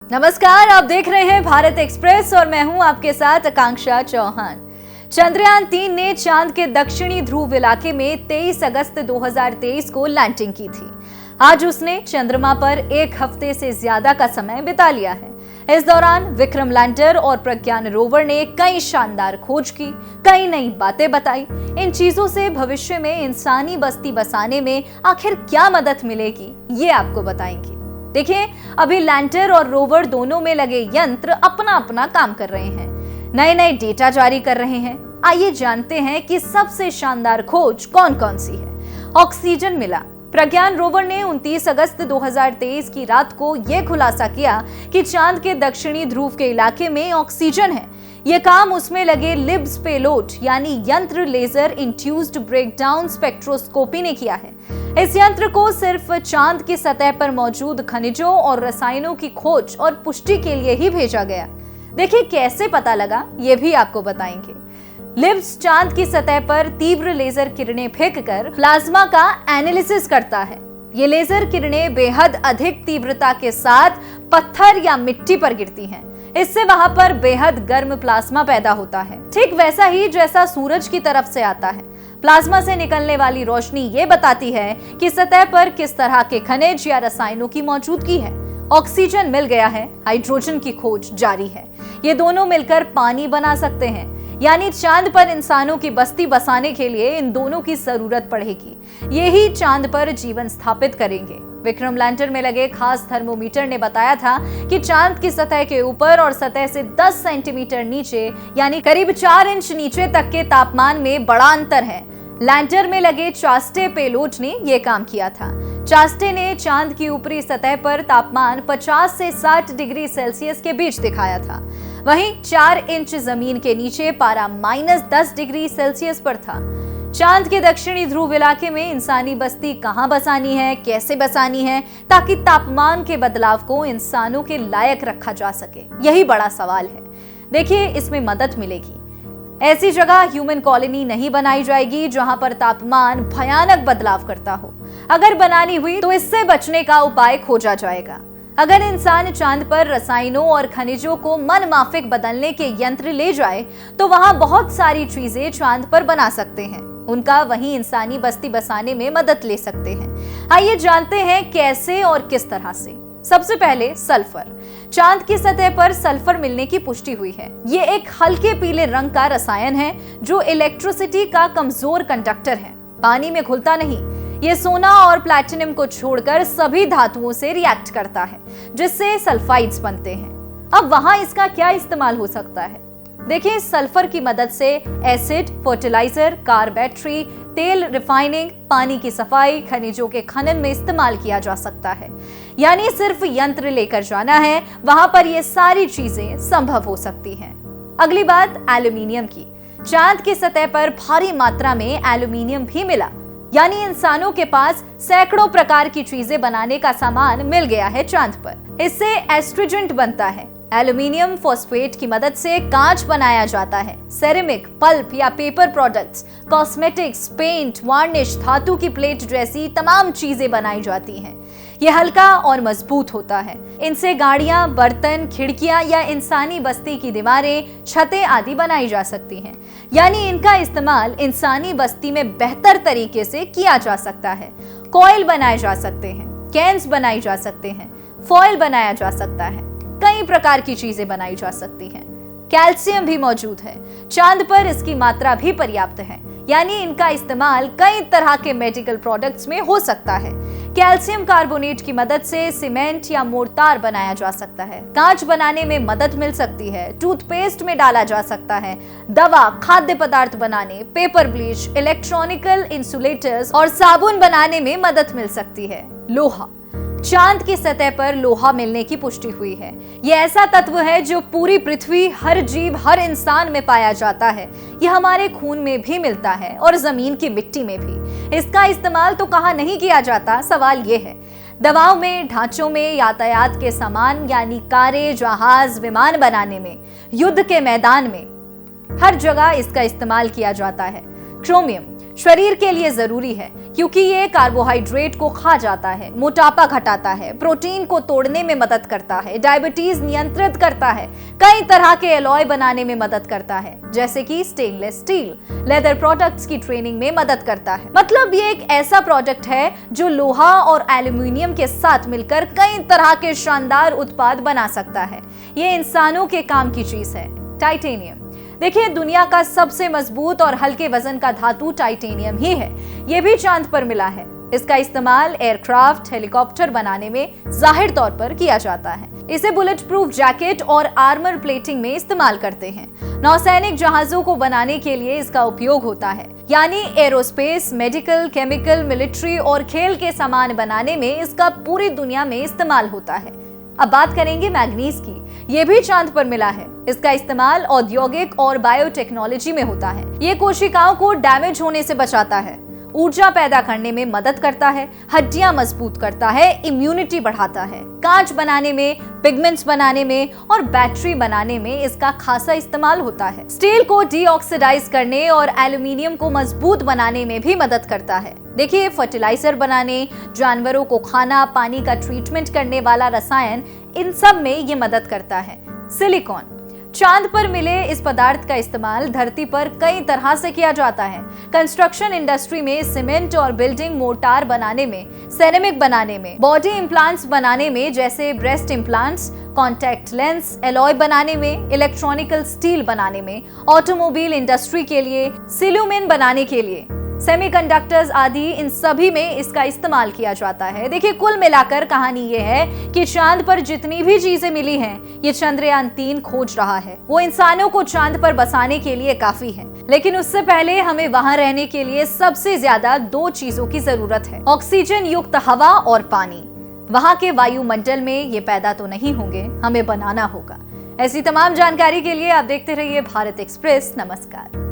नमस्कार, आप देख रहे हैं भारत एक्सप्रेस और मैं हूं आपके साथ आकांक्षा चौहान। चंद्रयान 3 ने चांद के दक्षिणी ध्रुव इलाके में 23 अगस्त 2023 को लैंडिंग की थी। आज उसने चंद्रमा पर एक हफ्ते से ज्यादा का समय बिता लिया है। इस दौरान विक्रम लैंडर और प्रज्ञान रोवर ने कई शानदार खोज की, कई नई बातें बताई। इन चीजों से भविष्य में इंसानी बस्ती बसाने में आखिर क्या मदद मिलेगी, ये आपको बताएंगे। देखिए, अभी लैंडर और रोवर दोनों में लगे यंत्र अपना अपना काम कर रहे हैं, नए नए डेटा जारी कर रहे हैं। आइए जानते हैं कि सबसे शानदार खोज कौन कौन सी है। ऑक्सीजन मिला। प्रज्ञान रोवर ने 29 अगस्त 2023 की रात को यह खुलासा किया कि चांद के दक्षिणी ध्रुव के इलाके में ऑक्सीजन है। यह काम उसमें लगे लिब्स पेलोड यानी यंत्र लेजर इंड्यूस्ड ब्रेकडाउन स्पेक्ट्रोस्कोपी ने किया है। इस यंत्र को सिर्फ चांद की सतह पर मौजूद खनिजों और रसायनों की खोज और पुष्टि के लिए ही भेजा गया। देखिए कैसे पता लगा, ये भी आपको बताएंगे। लिब्स चांद की सतह पर तीव्र लेजर किरणें फेंककर प्लाज्मा का एनालिसिस करता है। ये लेजर किरणें बेहद अधिक तीव्रता के साथ पत्थर या मिट्टी पर गिरती हैं। इससे वहां पर बेहद गर्म प्लाज्मा पैदा होता है, ठीक वैसा ही जैसा सूरज की तरफ से आता है। प्लाज्मा से निकलने वाली रोशनी ये बताती है कि सतह पर किस तरह के खनिज या रसायनों की मौजूदगी है। ऑक्सीजन मिल गया है, हाइड्रोजन की खोज जारी है। ये दोनों मिलकर पानी बना सकते हैं, यानी चांद पर इंसानों की बस्ती बसाने के लिए इन दोनों की जरूरत पड़ेगी। ये ही चांद पर जीवन स्थापित करेंगे। विक्रम लैंडर में लगे खास थर्मोमीटर ने बताया था कि चांद की सतह के ऊपर और सतह से 10 सेंटीमीटर नीचे यानी करीब 4 इंच नीचे तक के तापमान में बड़ा अंतर है। लैंडर में लगे चास्टे पेलोड ने यह काम किया था। चास्टे ने चांद की ऊपरी सतह पर तापमान 50 से 60 डिग्री सेल्सियस के बीच दिखाया था। वहीं 4 इंच जमीन के नीचे पारा -10 डिग्री सेल्सियस पर था। चांद के दक्षिणी ध्रुव इलाके में इंसानी बस्ती कहां बसानी है, कैसे बसानी है, ताकि तापमान के बदलाव को इंसानों के लायक रखा जा सके, यही बड़ा सवाल है। देखिए, इसमें मदद मिलेगी। ऐसी जगह ह्यूमन कॉलोनी नहीं बनाई जाएगी जहां पर तापमान भयानक बदलाव करता हो। अगर बनानी हुई तो इससे बचने का उपाय खोजा जाएगा। अगर इंसान चांद पर रसायनों और खनिजों को मनमाफिक बदलने के यंत्र ले जाए तो वहां बहुत सारी चीजें चांद पर बना सकते हैं। उनका वहीं इंसानी बस्ती बसाने में मदद ले सकते हैं। आइए जानते हैं कैसे और किस तरह से। सबसे पहले सल्फर। चांद की सतह पर सल्फर मिलने की पुष्टि हुई है। ये एक हल्के पीले रंग का रसायन है जो इलेक्ट्रिसिटी का कमजोर कंडक्टर है। पानी में घुलता नहीं। ये सोना और प्लैटिनम को छोड़कर सभी धातुओं से रिएक्ट करता है, जिससे सल्फाइड्स बनते हैं। अब वहां इसका क्या इस्तेमाल हो सकता है? देखिए, सल्फर की मदद से एसिड, फर्टिलाइजर, कार बैटरी, तेल रिफाइनिंग, पानी की सफाई, खनिजों के खनन में इस्तेमाल किया जा सकता है। यानी सिर्फ यंत्र लेकर जाना है, वहां पर ये सारी चीजें संभव हो सकती हैं। अगली बात एल्यूमिनियम की। चांद की सतह पर भारी मात्रा में एल्यूमिनियम भी मिला, यानी इंसानों के पास सैकड़ों प्रकार की चीजें बनाने का सामान मिल गया है चांद पर। इससे एस्ट्रिजेंट बनता है। एल्यूमिनियम फॉस्फेट की मदद से कांच बनाया जाता है। सेरेमिक, पल्प या paper products, cosmetics, paint, varnish, धातु की प्लेट जैसी तमाम चीजें बनाई जाती हैं। यह हल्का और मजबूत होता है। इनसे गाड़ियां, बर्तन, खिड़कियां या इंसानी बस्ती की दीवारें, छतें आदि बनाई जा सकती हैं। यानी इनका इस्तेमाल इंसानी बस्ती में बेहतर तरीके से किया जा सकता है। कॉइल बनाए जा सकते हैं, कैन्स बनाई जा सकते हैं, फॉइल बनाया जा सकता है, कई प्रकार की चीजें बनाई जा सकती हैं। कैल्शियम भी मौजूद है। चांद पर इसकी मात्रा भी पर्याप्त है, यानी इनका इस्तेमाल कई तरह के मेडिकल प्रोडक्ट्स में हो सकता है। कैल्शियम कार्बोनेट की मदद से सीमेंट या मोर्टार बनाया जा सकता है। कांच बनाने में मदद मिल सकती है। टूथपेस्ट में डाला जा सकता है। दवा, खाद्य पदार्थ बनाने, पेपर ब्लीच, इलेक्ट्रॉनिकल इंसुलेटर्स और साबुन बनाने में मदद मिल सकती है। लोहा। चांद की सतह पर लोहा मिलने की पुष्टि हुई है। यह ऐसा तत्व है जो पूरी पृथ्वी, हर जीव, हर इंसान में पाया जाता है। यह हमारे खून में भी मिलता है और जमीन की मिट्टी में भी। इसका इस्तेमाल तो कहाँ नहीं किया जाता, सवाल यह है। दवाओं में, ढांचों में, यातायात के सामान यानी कारें, जहाज, विमान बनाने में, युद्ध के मैदान में, हर जगह इसका इस्तेमाल किया जाता है। क्रोमियम शरीर के लिए जरूरी है। क्योंकि ये कार्बोहाइड्रेट को खा जाता है, मोटापा घटाता है, प्रोटीन को तोड़ने में मदद करता है, डायबिटीज नियंत्रित करता है, कई तरह के एलॉय बनाने में मदद करता है, जैसे कि स्टेनलेस स्टील, लेदर प्रोडक्ट्स की ट्रेनिंग में मदद करता है। मतलब ये एक ऐसा प्रोडक्ट है जो लोहा और एल्यूमिनियम के साथ मिलकर कई तरह के शानदार उत्पाद बना सकता है। ये इंसानों के काम की चीज है, टाइटेनियम। देखिए, दुनिया का सबसे मजबूत और हल्के वजन का धातु टाइटेनियम ही है। ये भी चांद पर मिला है। इसका इस्तेमाल एयरक्राफ्ट, हेलीकॉप्टर बनाने में जाहिर तौर पर किया जाता है। इसे बुलेट प्रूफ जैकेट और आर्मर प्लेटिंग में इस्तेमाल करते हैं। नौसैनिक जहाजों को बनाने के लिए इसका उपयोग होता है, यानी एरोस्पेस, मेडिकल, केमिकल, मिलिट्री और खेल के सामान बनाने में इसका पूरी दुनिया में इस्तेमाल होता है। अब बात करेंगे मैग्नीज की। ये भी चांद पर मिला है। इसका इस्तेमाल औद्योगिक और बायोटेक्नोलॉजी में होता है। ये कोशिकाओं को डैमेज होने से बचाता है, ऊर्जा पैदा करने में मदद करता है, हड्डियां मजबूत करता है, इम्यूनिटी बढ़ाता है, कांच बनाने में, पिगमेंट्स बनाने में और बैटरी बनाने में इसका खासा इस्तेमाल होता है। स्टील को डीऑक्सीडाइज करने और एल्यूमिनियम को मजबूत बनाने में भी मदद करता है। देखिए, फर्टिलाइजर बनाने, जानवरों को खाना, पानी का ट्रीटमेंट करने वाला रसायन, इन सब में ये मदद करता है। सिलिकॉन। चांद पर मिले इस पदार्थ का इस्तेमाल धरती पर कई तरह से किया जाता है। कंस्ट्रक्शन इंडस्ट्री में सीमेंट और बिल्डिंग मोर्टार बनाने में, सेरेमिक बनाने में, बॉडी इम्प्लांट्स बनाने में जैसे breast implants, contact lens, alloy बनाने में, इलेक्ट्रॉनिकल स्टील बनाने में, ऑटोमोबाइल इंडस्ट्री के लिए, सिल्यूमेन बनाने के लिए, सेमीकंडक्टर्स आदि, इन सभी में इसका इस्तेमाल किया जाता है। देखिए, कुल मिलाकर कहानी ये है कि चांद पर जितनी भी चीजें मिली हैं, ये चंद्रयान 3 खोज रहा है। वो इंसानों को चांद पर बसाने के लिए काफी है, लेकिन उससे पहले हमें वहां रहने के लिए सबसे ज्यादा 2 चीजों की जरूरत है, ऑक्सीजन युक्त हवा और पानी। वहां के वायुमंडल में ये पैदा तो नहीं होंगे, हमें बनाना होगा। ऐसी तमाम जानकारी के लिए आप देखते रहिए भारत एक्सप्रेस। नमस्कार।